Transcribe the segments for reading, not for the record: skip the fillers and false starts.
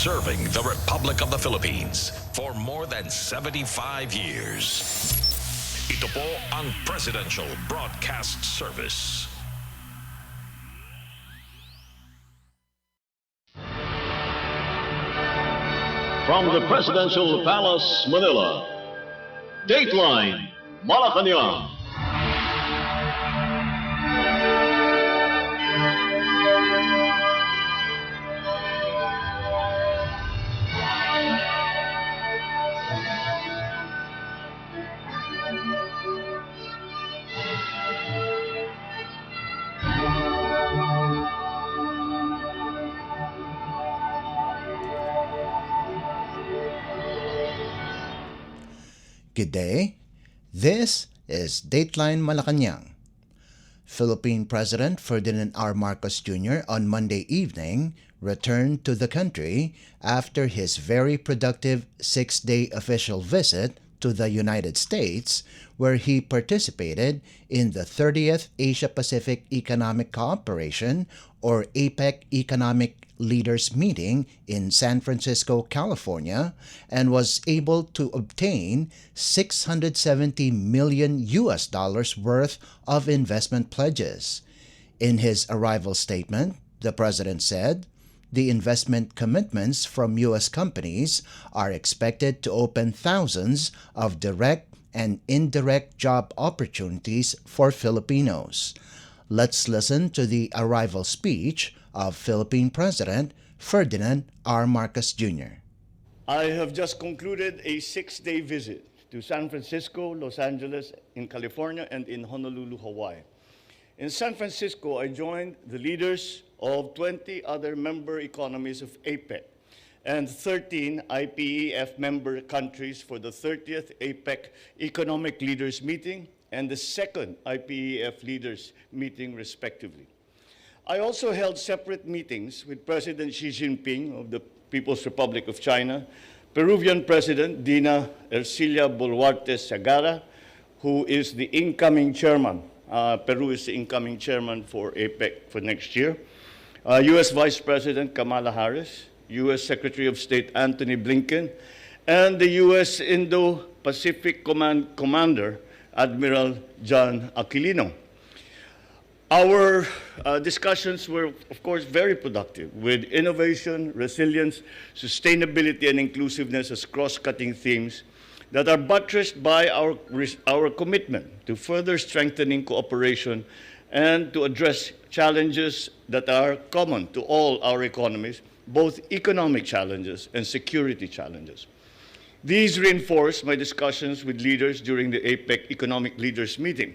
serving the Republic of the Philippines for more than 75 years. Ito po ang Presidential Broadcast Service. From the Presidential Palace, Manila, Dateline Malacañang. Good day. This is Dateline Malacañang. Philippine President Ferdinand R. Marcos Jr. on Monday evening returned to the country after his very productive 6-day official visit to the United States, where he participated in the 30th Asia-Pacific Economic Cooperation or APEC Economic Leaders Meeting in San Francisco, California, and was able to obtain $670 million worth of investment pledges. In his arrival statement, the president said, the investment commitments from U.S. companies are expected to open thousands of direct and indirect job opportunities for Filipinos. Let's listen to the arrival speech of Philippine President Ferdinand R. Marcos Jr. I have just concluded a 6-day visit to San Francisco, Los Angeles, in California, and in Honolulu, Hawaii. In San Francisco, I joined the leaders of 20 other member economies of APEC and 13 IPEF member countries for the 30th APEC Economic Leaders Meeting and the second IPEF Leaders Meeting, respectively. I also held separate meetings with President Xi Jinping of the People's Republic of China, Peruvian President Dina Ercilia Boluarte Segarra, who is the incoming chairman. Peru is the incoming chairman for APEC for next year. U.S. Vice President Kamala Harris, U.S. Secretary of State Antony Blinken, and the U.S. Indo-Pacific Command Commander, Admiral John Aquilino. Our discussions were, of course, very productive, with innovation, resilience, sustainability, and inclusiveness as cross-cutting themes that are buttressed by our commitment to further strengthening cooperation and to address challenges that are common to all our economies, both economic challenges and security challenges. These reinforce my discussions with leaders during the APEC Economic Leaders Meeting,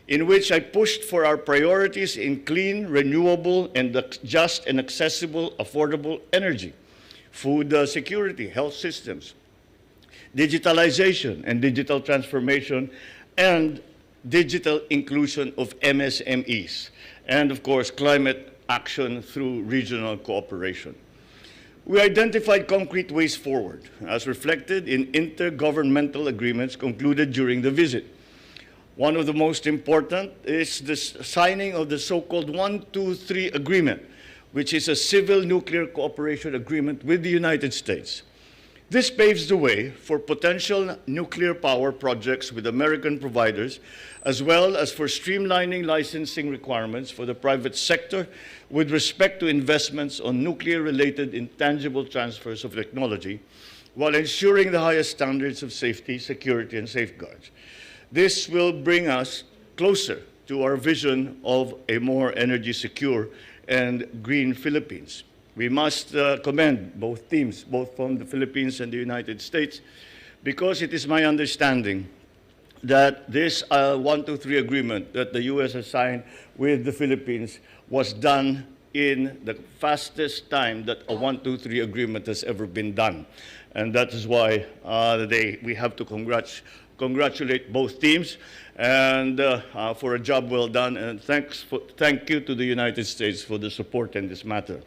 in which I pushed for our priorities in clean, renewable, and just and accessible, affordable energy, food security, health systems, digitalization and digital transformation, and digital inclusion of MSMEs, and of course, climate action through regional cooperation. We identified concrete ways forward, as reflected in intergovernmental agreements concluded during the visit. One of the most important is the signing of the so-called 1-2-3 agreement, which is a civil nuclear cooperation agreement with the United States. This paves the way for potential nuclear power projects with American providers, as well as for streamlining licensing requirements for the private sector with respect to investments on nuclear-related intangible transfers of technology, while ensuring the highest standards of safety, security, and safeguards. This will bring us closer to our vision of a more energy secure and green Philippines. We must commend both teams, both from the Philippines and the United States, because it is my understanding that this 1-2-3 agreement that the U.S. has signed with the Philippines was done in the fastest time that a 1-2-3 agreement has ever been done. And that is why we have to congratulate both teams and for a job well done, and thank you to the United States for the support in this matter.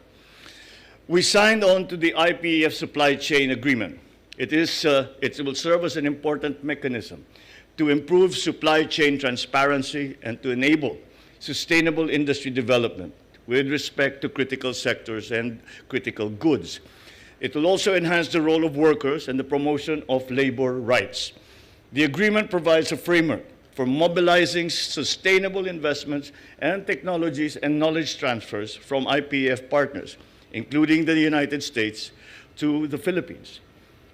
We signed on to the IPEF supply chain agreement. It will serve as an important mechanism to improve supply chain transparency and to enable sustainable industry development with respect to critical sectors and critical goods. It will also enhance the role of workers and the promotion of labor rights. The agreement provides a framework for mobilizing sustainable investments and technologies and knowledge transfers from IPEF partners, including the United States, to the Philippines.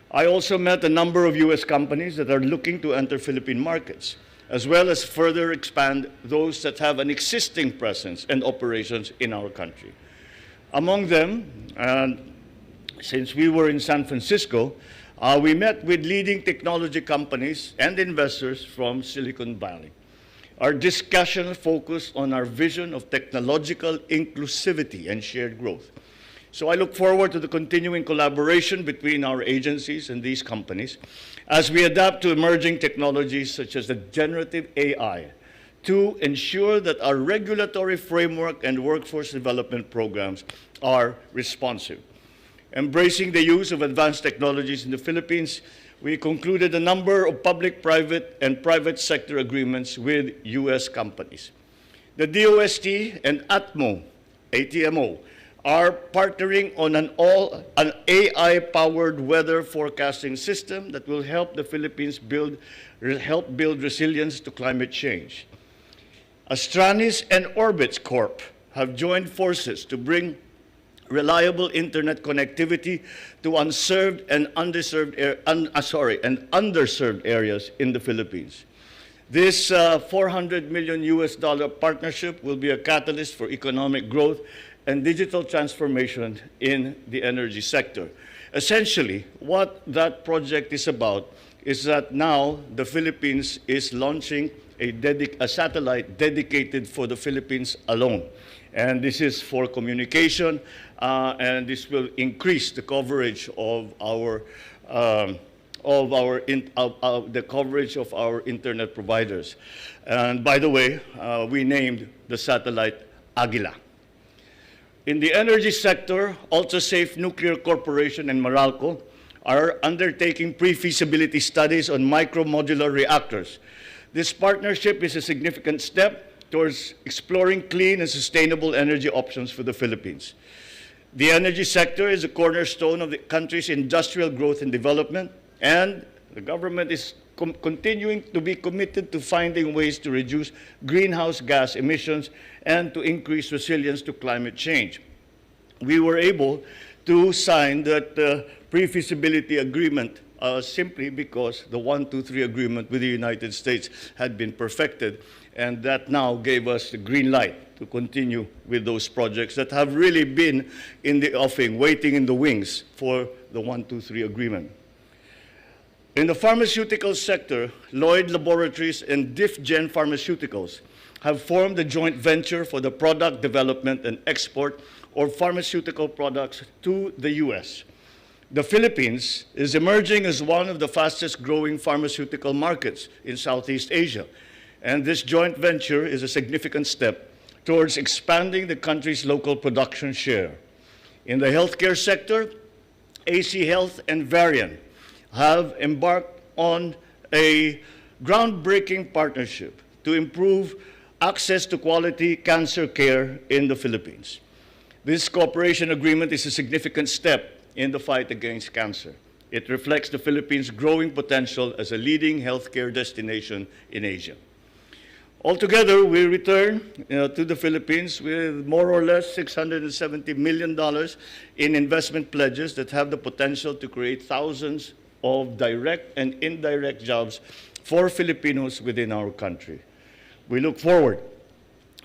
I also met a number of U.S. companies that are looking to enter Philippine markets, as well as further expand those that have an existing presence and operations in our country. Among them, since we were in San Francisco, we met with leading technology companies and investors from Silicon Valley. Our discussion focused on our vision of technological inclusivity and shared growth. So I look forward to the continuing collaboration between our agencies and these companies as we adapt to emerging technologies such as the generative AI to ensure that our regulatory framework and workforce development programs are responsive. Embracing the use of advanced technologies in the Philippines, we concluded a number of public, private, and private sector agreements with U.S. companies. The DOST and ATMO are partnering on an AI-powered weather forecasting system that will help the Philippines build resilience to climate change. Astranis and Orbitz Corp have joined forces to bring reliable internet connectivity to underserved areas in the Philippines. This $400 million partnership will be a catalyst for economic growth and digital transformation in the energy sector. Essentially, what that project is about is that now the Philippines is launching a satellite dedicated for the Philippines alone. And this is for communication, and this will increase the coverage of our internet providers. And by the way, we named the satellite Aguila. In the energy sector, Ultrasafe Nuclear Corporation and Meralco are undertaking pre-feasibility studies on micro-modular reactors. This partnership is a significant step towards exploring clean and sustainable energy options for the Philippines. The energy sector is a cornerstone of the country's industrial growth and development, and the government is continuing to be committed to finding ways to reduce greenhouse gas emissions and to increase resilience to climate change. We were able to sign that pre-feasibility agreement simply because the 123 agreement with the United States had been perfected, and that now gave us the green light to continue with those projects that have really been in the offing, waiting in the wings for the 123 agreement. In the pharmaceutical sector, Lloyd Laboratories and DifGen Pharmaceuticals have formed a joint venture for the product development and export of pharmaceutical products to the U.S. The Philippines is emerging as one of the fastest growing pharmaceutical markets in Southeast Asia, and this joint venture is a significant step towards expanding the country's local production share. In the healthcare sector, AC Health and Varian have embarked on a groundbreaking partnership to improve access to quality cancer care in the Philippines. This cooperation agreement is a significant step in the fight against cancer. It reflects the Philippines' growing potential as a leading healthcare destination in Asia. Altogether, we return to the Philippines with more or less $670 million in investment pledges that have the potential to create thousands of direct and indirect jobs for Filipinos within our country. We look forward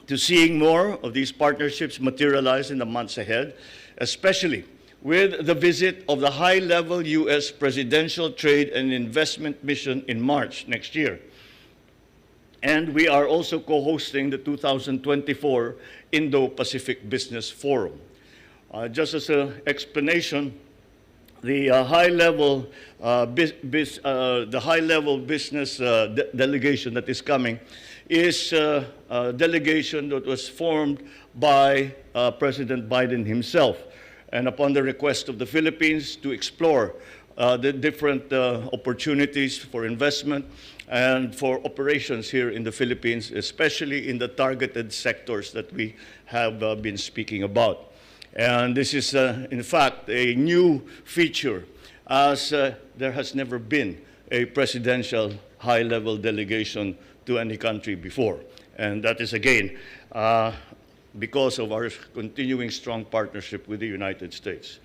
to seeing more of these partnerships materialize in the months ahead, especially with the visit of the high-level U.S. Presidential Trade and Investment Mission in March next year. And we are also co-hosting the 2024 Indo-Pacific Business Forum. Just as an explanation, the high-level business delegation that is coming is a delegation that was formed by President Biden himself, and upon the request of the Philippines to explore the different opportunities for investment and for operations here in the Philippines, especially in the targeted sectors that we have been speaking about. And this is, in fact, a new feature, as there has never been a presidential high-level delegation to any country before. And that is, again, because of our continuing strong partnership with the United States.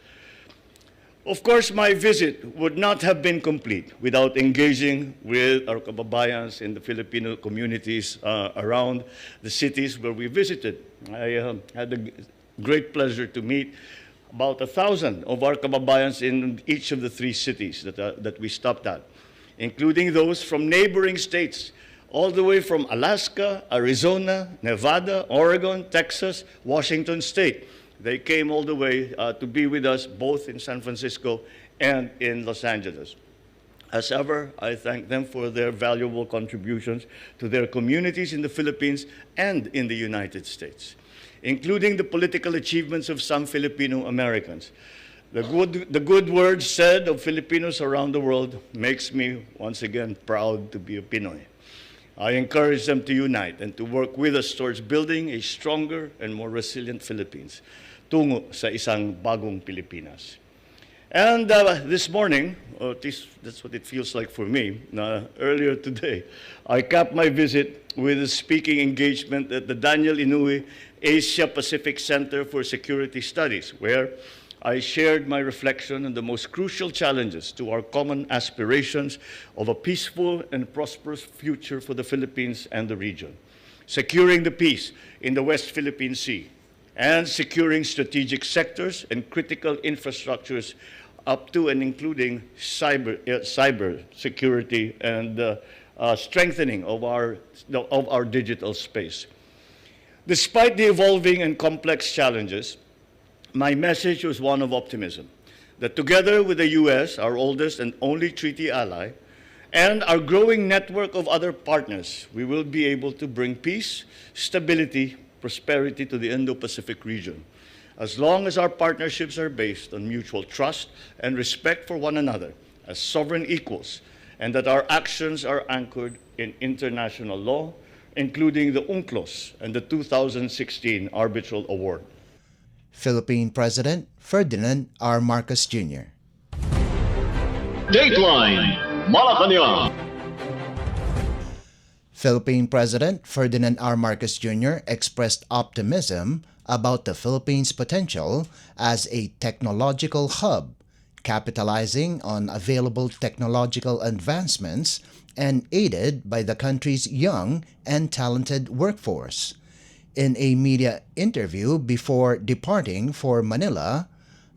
Of course, my visit would not have been complete without engaging with our kababayans in the Filipino communities around the cities where we visited. I had the great pleasure to meet about 1,000 of our kababayans in each of the 3 cities that we stopped at, including those from neighboring states, all the way from Alaska, Arizona, Nevada, Oregon, Texas, Washington State. They came all the way to be with us both in San Francisco and in Los Angeles. As ever, I thank them for their valuable contributions to their communities in the Philippines and in the United States, including the political achievements of some Filipino Americans. The good words said of Filipinos around the world makes me once again proud to be a Pinoy. I encourage them to unite and to work with us towards building a stronger and more resilient Philippines tungo sa isang bagong Pilipinas. And this morning, or at least that's what it feels like for me, earlier today, I capped my visit with a speaking engagement at the Daniel Inouye Asia Pacific Center for Security Studies, where I shared my reflection on the most crucial challenges to our common aspirations of a peaceful and prosperous future for the Philippines and the region, securing the peace in the West Philippine Sea, and securing strategic sectors and critical infrastructures up to and including cyber security and strengthening of our digital space. Despite the evolving and complex challenges, my message was one of optimism, that together with the U.S., our oldest and only treaty ally, and our growing network of other partners, we will be able to bring peace, stability, prosperity to the Indo-Pacific region, as long as our partnerships are based on mutual trust and respect for one another as sovereign equals, and that our actions are anchored in international law, including the UNCLOS and the 2016 Arbitral Award. Philippine President Ferdinand R. Marcos Jr. Dateline Malacañang. Philippine President Ferdinand R. Marcos Jr. expressed optimism about the Philippines' potential as a technological hub, capitalizing on available technological advancements and aided by the country's young and talented workforce. In a media interview before departing for Manila,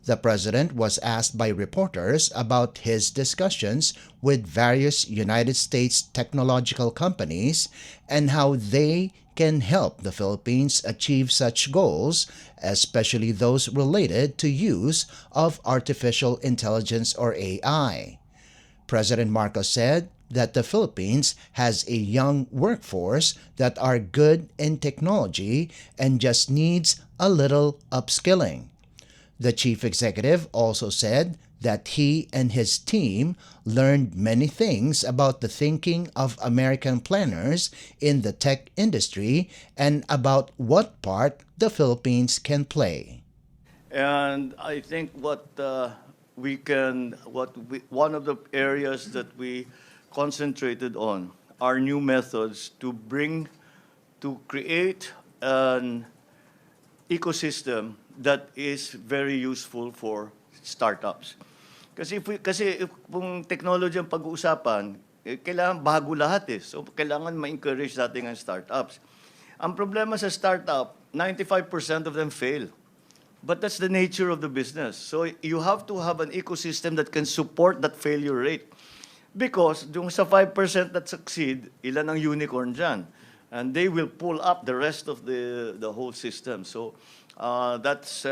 the president was asked by reporters about his discussions with various United States technological companies and how they can help the Philippines achieve such goals, especially those related to use of artificial intelligence or AI. President Marcos said that the Philippines has a young workforce that are good in technology and just needs a little upskilling. The chief executive also said that he and his team learned many things about the thinking of American planners in the tech industry and about what part the Philippines can play. And I think one of the areas that we concentrated on are new methods to create an ecosystem that is very useful for startups. Kasi kung technology ang pag-uusapan, kailangan bago lahat eh. So kailangan ma-encourage natin ang startups. Ang problema sa startup, 95% of them fail. But that's the nature of the business. So you have to have an ecosystem that can support that failure rate. Because yung sa 5% that succeed, ilan ang unicorn dyan? And they will pull up the rest of the whole system. So that's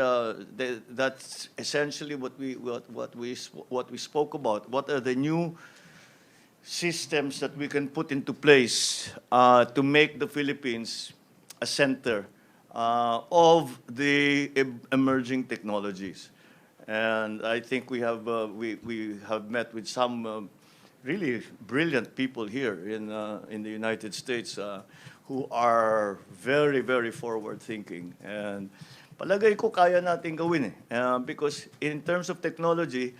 essentially what we spoke about. What are the new systems that we can put into place to make the Philippines a center of the emerging technologies? And I think we have met with some really brilliant people here in the United States who are very, very forward-thinking. And Palagay ko kaya natin gawin because in terms of technology,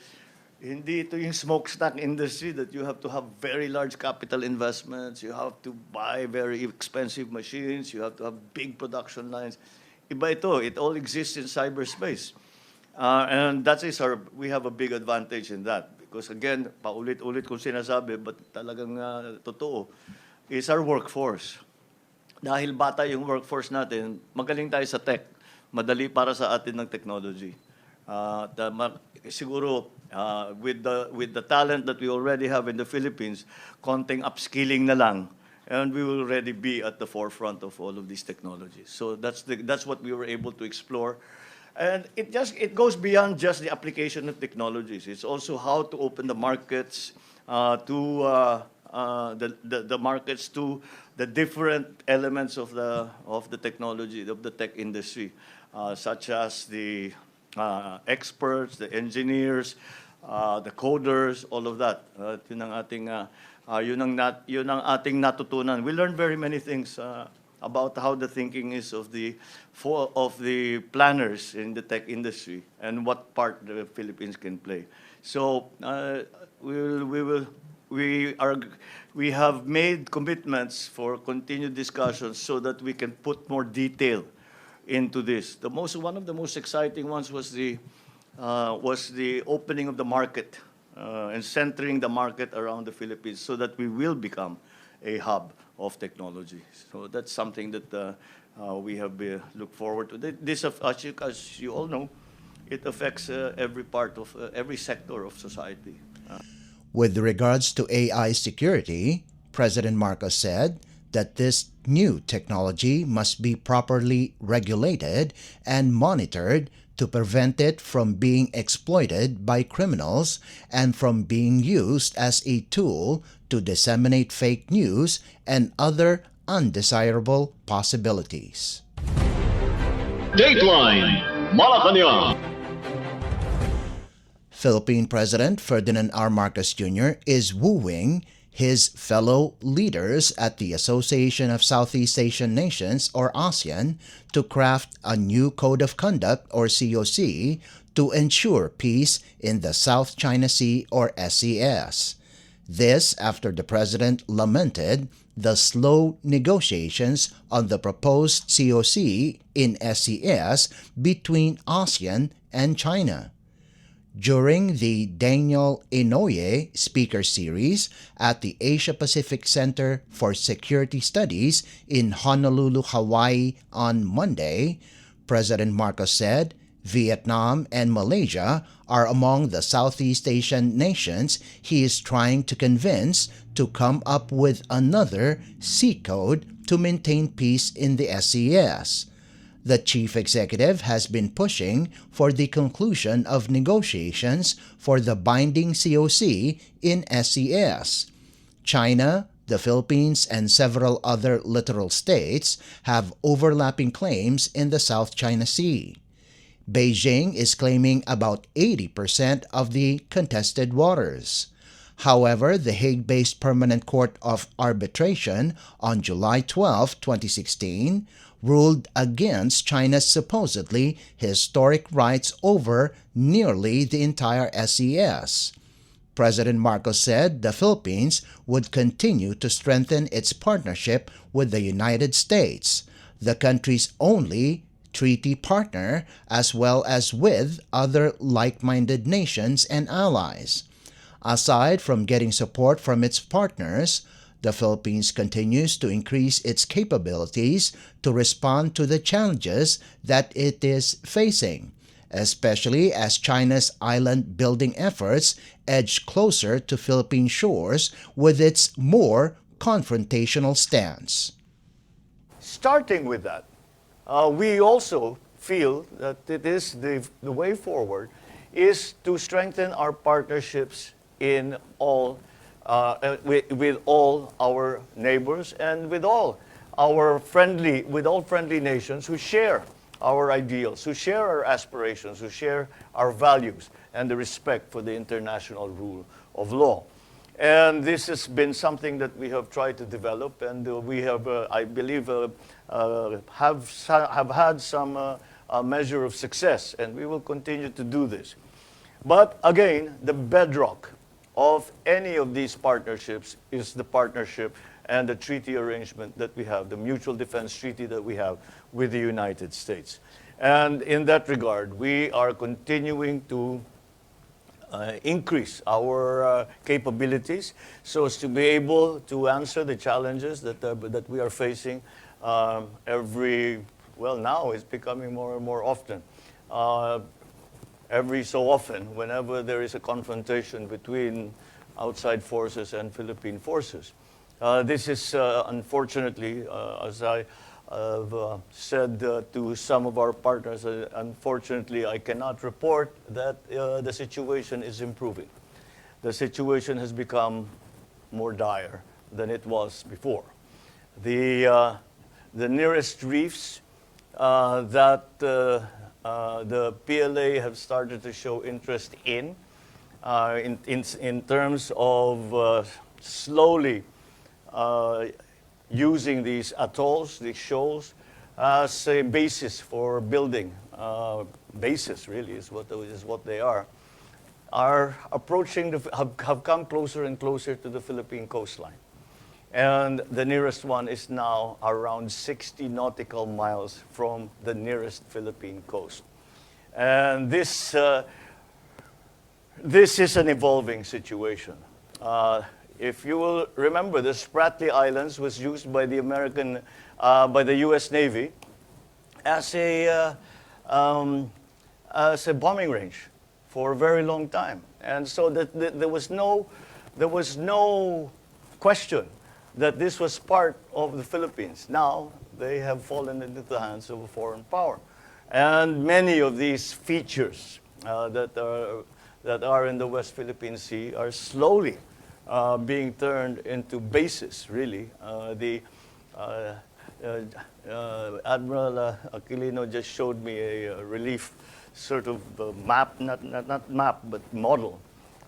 hindi ito yung smokestack industry that you have to have very large capital investments, you have to buy very expensive machines, you have to have big production lines. Iba ito, it all exists in cyberspace. And that is we have a big advantage in that. Because again, paulit-ulit kong sinasabi, but talagang totoo, is our workforce. Dahil bata yung workforce natin, magaling tayo sa tech. Madali para sa atin ng technology. Siguro, with the talent that we already have in the Philippines, konting upskilling na lang, and we will already be at the forefront of all of these technologies. So that's what we were able to explore. And it goes beyond just the application of technologies. It's also how to open the markets the markets to the different elements of the technology, of the tech industry, such as the experts, the engineers, the coders, all of that. Yun ang ating natutunan. We learned very many things about how the thinking is of the planners in the tech industry and what part the Philippines can play. So we have made commitments for continued discussions so that we can put more detail into this. One of the most exciting ones was the opening of the market and centering the market around the Philippines so that we will become a hub of technology. So that's something that we have looked forward to. This, as you all know, it affects every part of every sector of society. With regards to AI security, President Marcos said that this new technology must be properly regulated and monitored to prevent it from being exploited by criminals and from being used as a tool to disseminate fake news and other undesirable possibilities. Dateline Malacañang. Philippine President Ferdinand R. Marcos Jr. is wooing his fellow leaders at the Association of Southeast Asian Nations, or ASEAN, to craft a new Code of Conduct, or COC, to ensure peace in the South China Sea, or SCS. This after the President lamented the slow negotiations on the proposed COC in SCS between ASEAN and China. During the Daniel Inouye Speaker Series at the Asia-Pacific Center for Security Studies in Honolulu, Hawaii on Monday, President Marcos said Vietnam and Malaysia are among the Southeast Asian nations he is trying to convince to come up with another C code to maintain peace in the SCS. The chief executive has been pushing for the conclusion of negotiations for the binding COC in SCS. China, the Philippines, and several other littoral states have overlapping claims in the South China Sea. Beijing is claiming about 80% of the contested waters. However, the Hague-based Permanent Court of Arbitration on July 12, 2016, ruled against China's supposedly historic rights over nearly the entire SCS. President Marcos said the Philippines would continue to strengthen its partnership with the United States, the country's only treaty partner, as well as with other like-minded nations and allies. Aside from getting support from its partners, the Philippines continues to increase its capabilities to respond to the challenges that it is facing, especially as China's island-building efforts edge closer to Philippine shores with its more confrontational stance. Starting with that, we also feel that it is the way forward is to strengthen our partnerships in all with all our neighbors and with all friendly nations who share our ideals, who share our aspirations, who share our values and the respect for the international rule of law. And this has been something that we have tried to develop, and we have, I believe, have had some measure of success, and we will continue to do this. But again, the bedrock of any of these partnerships is the partnership and the treaty arrangement that we have, the mutual defense treaty that we have with the United States. And in that regard, we are continuing to increase our capabilities so as to be able to answer the challenges that we are facing now it's becoming more and more often. Every so often, whenever there is a confrontation between outside forces and Philippine forces. This is, unfortunately, as I have said to some of our partners, unfortunately, I cannot report that the situation is improving. The situation has become more dire than it was before. The nearest reefs that the PLA have started to show interest in terms of slowly using these atolls, these shoals, as a basis for building. Basis really is what they are approaching, have come closer and closer to the Philippine coastline. And the nearest one is now around 60 nautical miles from the nearest Philippine coast. And this is an evolving situation. If you will remember, the Spratly Islands was used by the by the U.S. Navy as a bombing range for a very long time, and so there was no question that this was part of the Philippines. Now they have fallen into the hands of a foreign power, and many of these features that are in the West Philippine Sea are slowly being turned into bases, really. Admiral Aquilino just showed me a relief sort of map, not map, but model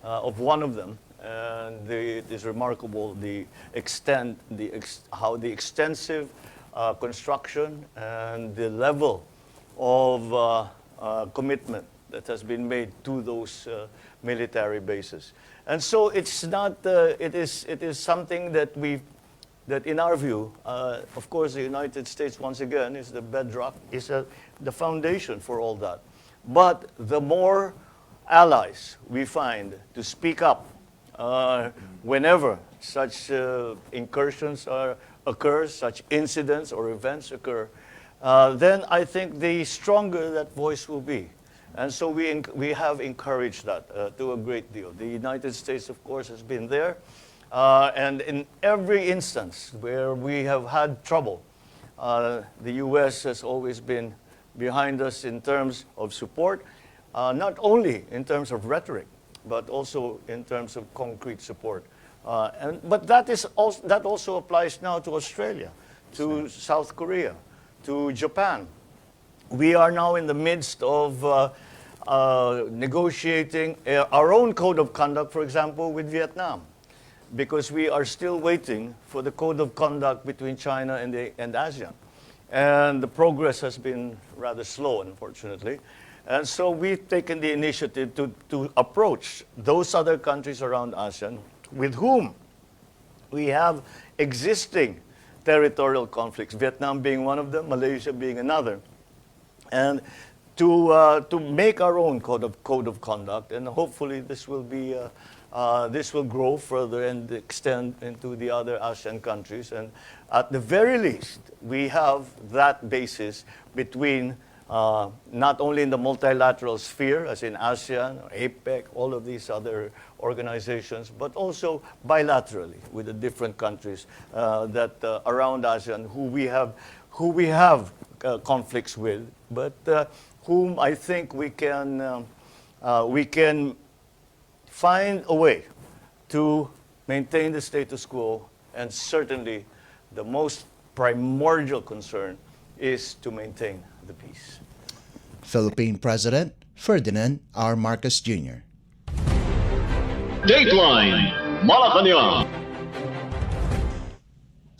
of one of them. And it is remarkable how the extensive construction and the level of commitment that has been made to those military bases. And so it's not. It is something that in our view, of course, the United States once again is the bedrock, is the foundation for all that. But the more allies we find to speak up whenever such incursions occur, such incidents or events occur, then I think the stronger that voice will be. And so we have encouraged that to a great deal. The United States, of course, has been there. And in every instance where we have had trouble, the U.S. has always been behind us in terms of support, not only in terms of rhetoric, but also in terms of concrete support. But that also applies now to Australia, to South Korea, to Japan. We are now in the midst of negotiating our own code of conduct, for example, with Vietnam, because we are still waiting for the code of conduct between China and ASEAN. And the progress has been rather slow, unfortunately. And so we've taken the initiative to approach those other countries around ASEAN with whom we have existing territorial conflicts, Vietnam being one of them, Malaysia being another, and to make our own code of conduct, and hopefully this will grow further and extend into the other ASEAN countries. And at the very least, we have that basis between not only in the multilateral sphere, as in ASEAN, APEC, all of these other organizations, but also bilaterally with the different countries that around ASEAN who we have conflicts with, but whom I think we can find a way to maintain the status quo, and certainly the most primordial concern is to maintain the peace. Philippine President Ferdinand R. Marcos Jr. Dateline Malacañang.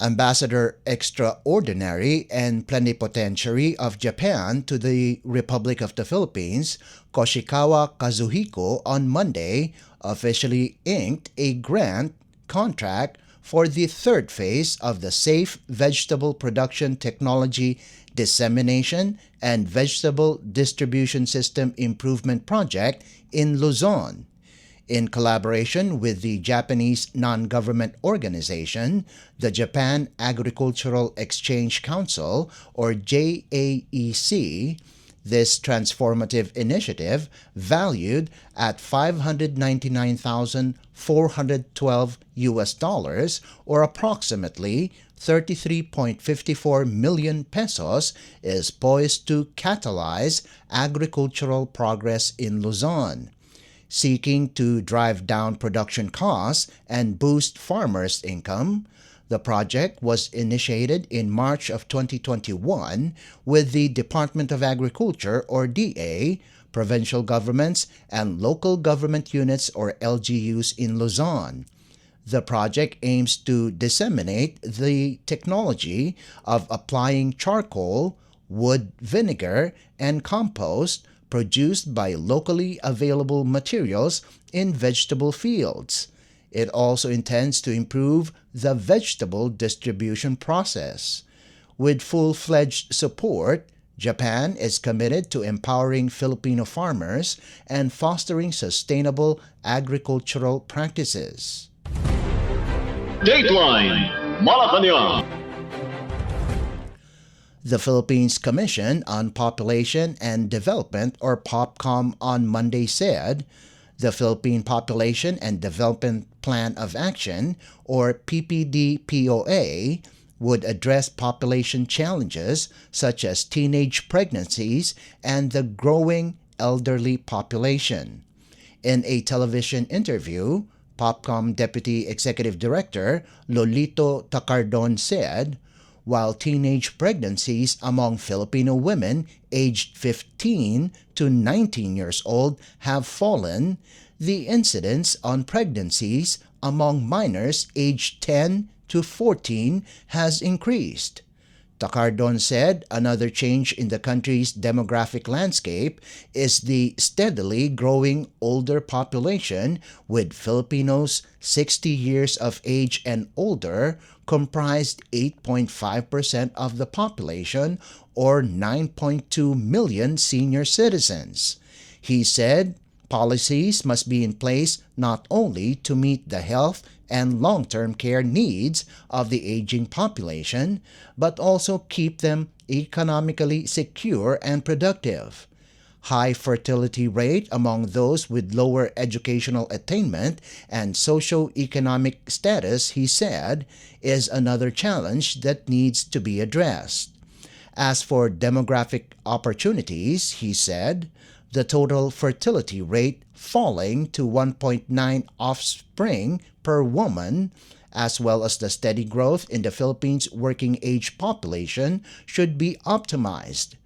Ambassador Extraordinary and Plenipotentiary of Japan to the Republic of the Philippines, Koshikawa Kazuhiko, on Monday officially inked a grant contract for the third phase of the Safe Vegetable Production Technology Dissemination and Vegetable Distribution System Improvement Project in Luzon. In collaboration with the Japanese non-government organization, the Japan Agricultural Exchange Council, or JAEC, this transformative initiative, valued at $599,412 or approximately 33.54 million pesos, is poised to catalyze agricultural progress in Luzon. Seeking to drive down production costs and boost farmers' income, the project was initiated in March of 2021 with the Department of Agriculture, or DA, provincial governments, and local government units, or LGUs, in Luzon. The project aims to disseminate the technology of applying charcoal, wood vinegar, and compost produced by locally available materials in vegetable fields. It also intends to improve the vegetable distribution process. With full-fledged support, Japan is committed to empowering Filipino farmers and fostering sustainable agricultural practices. Dateline Malacañang. The Philippines Commission on Population and Development, or POPCOM, on Monday said the Philippine Population and Development Plan of Action, or PPDPOA, would address population challenges such as teenage pregnancies and the growing elderly population. In a television interview, POPCOM Deputy Executive Director Lolito Tacardon said, while teenage pregnancies among Filipino women aged 15 to 19 years old have fallen, the incidence on pregnancies among minors aged 10 to 14 has increased. Tacardon said another change in the country's demographic landscape is the steadily growing older population, with Filipinos 60 years of age and older comprised 8.5% of the population, or 9.2 million senior citizens. He said policies must be in place not only to meet the health and long-term care needs of the aging population, but also keep them economically secure and productive. High fertility rate among those with lower educational attainment and socio-economic status, he said, is another challenge that needs to be addressed. As for demographic opportunities, he said, the total fertility rate falling to 1.9 offspring per woman, as well as the steady growth in the Philippines' working-age population, should be optimized.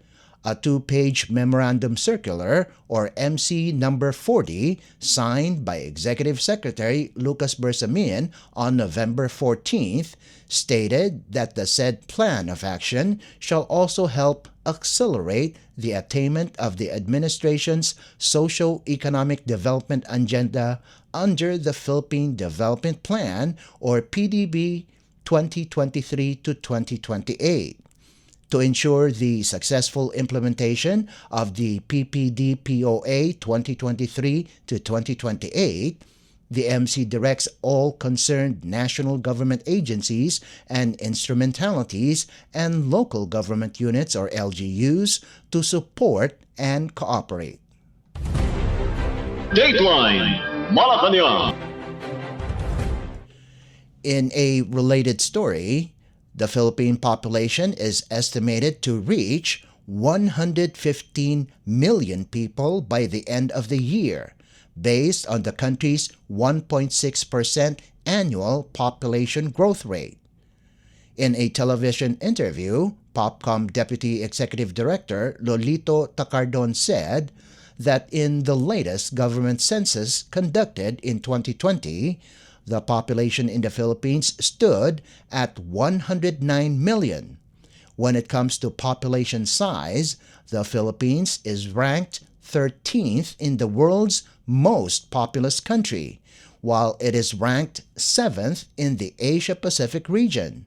A two-page memorandum circular, or MC number 40, signed by Executive Secretary Lucas Bersamin on November 14th, stated that the said plan of action shall also help accelerate the attainment of the administration's socio-economic development agenda under the Philippine Development Plan, or PDB 2023 to 2028. To ensure the successful implementation of the PPDPOA 2023 to 2028, the MC directs all concerned national government agencies and instrumentalities and local government units, or LGUs, to support and cooperate. Dateline Malacañang. In a related story, the Philippine population is estimated to reach 115 million people by the end of the year, based on the country's 1.6% annual population growth rate. In a television interview, POPCOM Deputy Executive Director Lolito Tacardon said that in the latest government census conducted in 2020, the population in the Philippines stood at 109 million. When it comes to population size, the Philippines is ranked 13th in the world's most populous country, while it is ranked 7th in the Asia-Pacific region.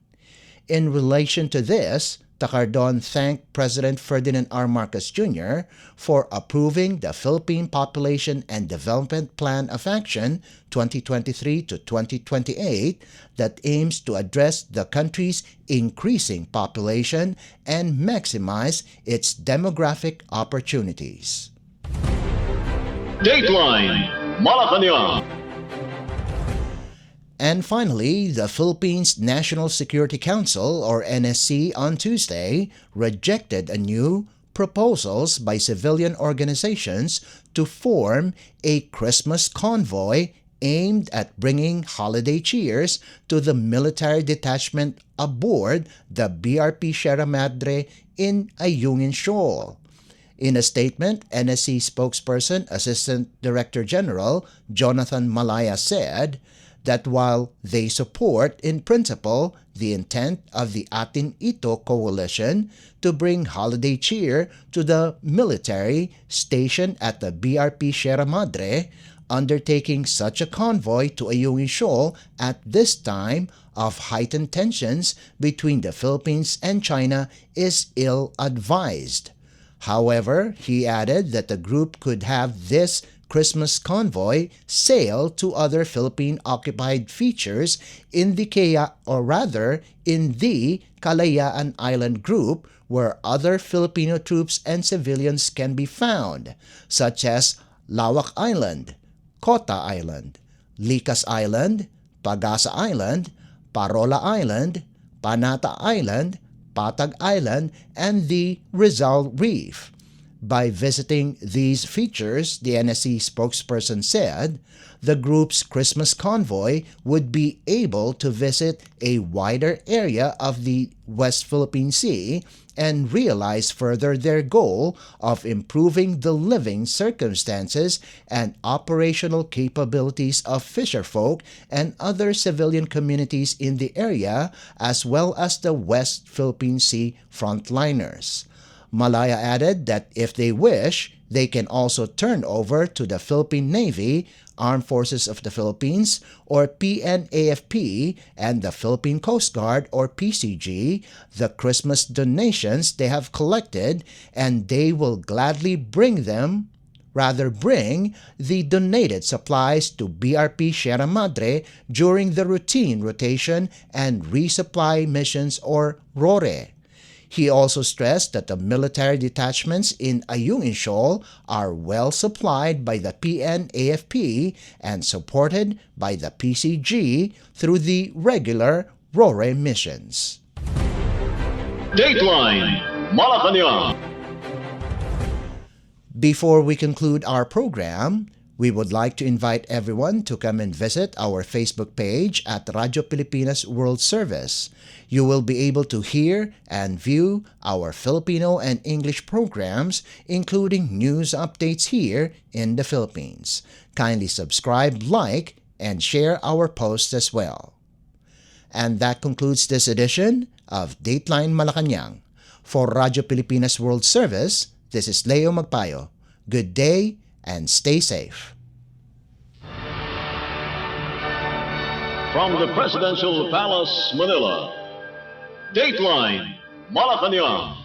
In relation to this, Tacardon thanked President Ferdinand R. Marcos Jr. for approving the Philippine Population and Development Plan of Action 2023 to 2028 that aims to address the country's increasing population and maximize its demographic opportunities. Dateline Malacañang. And finally, the Philippines National Security Council, or NSC, on Tuesday rejected anew proposals by civilian organizations to form a Christmas convoy aimed at bringing holiday cheers to the military detachment aboard the BRP Sierra Madre in Ayungin Shoal. In a statement, NSC spokesperson Assistant Director General Jonathan Malaya said that while they support in principle the intent of the Atin Ito coalition to bring holiday cheer to the military stationed at the BRP Sierra Madre, undertaking such a convoy to Ayungin Shoal at this time of heightened tensions between the Philippines and China is ill-advised. However, he added that the group could have this Christmas convoy sail to other Philippine-occupied features in the Kalayaan Island group, where other Filipino troops and civilians can be found, such as Lawak Island, Kota Island, Likas Island, Pagasa Island, Parola Island, Panata Island, Patag Island, and the Rizal Reef. By visiting these features, the NSC spokesperson said, the group's Christmas convoy would be able to visit a wider area of the West Philippine Sea and realize further their goal of improving the living circumstances and operational capabilities of fisherfolk and other civilian communities in the area, as well as the West Philippine Sea frontliners. Malaya added that if they wish, they can also turn over to the Philippine Navy, Armed Forces of the Philippines, or PNAFP, and the Philippine Coast Guard, or PCG, the Christmas donations they have collected, and they will gladly bring the donated supplies to BRP Sierra Madre during the routine rotation and resupply missions, or RORE. He also stressed that the military detachments in Ayungin Shoal are well supplied by the PNAFP and supported by the PCG through the regular RORE missions. Dateline Malacañang. Before we conclude our program, we would like to invite everyone to come and visit our Facebook page at Radyo Pilipinas World Service. You will be able to hear and view our Filipino and English programs, including news updates here in the Philippines. Kindly subscribe, like, and share our posts as well. And that concludes this edition of Dateline Malacañang. For Radyo Pilipinas World Service, this is Leo Magpayo. Good day and stay safe. From the Presidential Palace, Manila, Dateline Malacañang.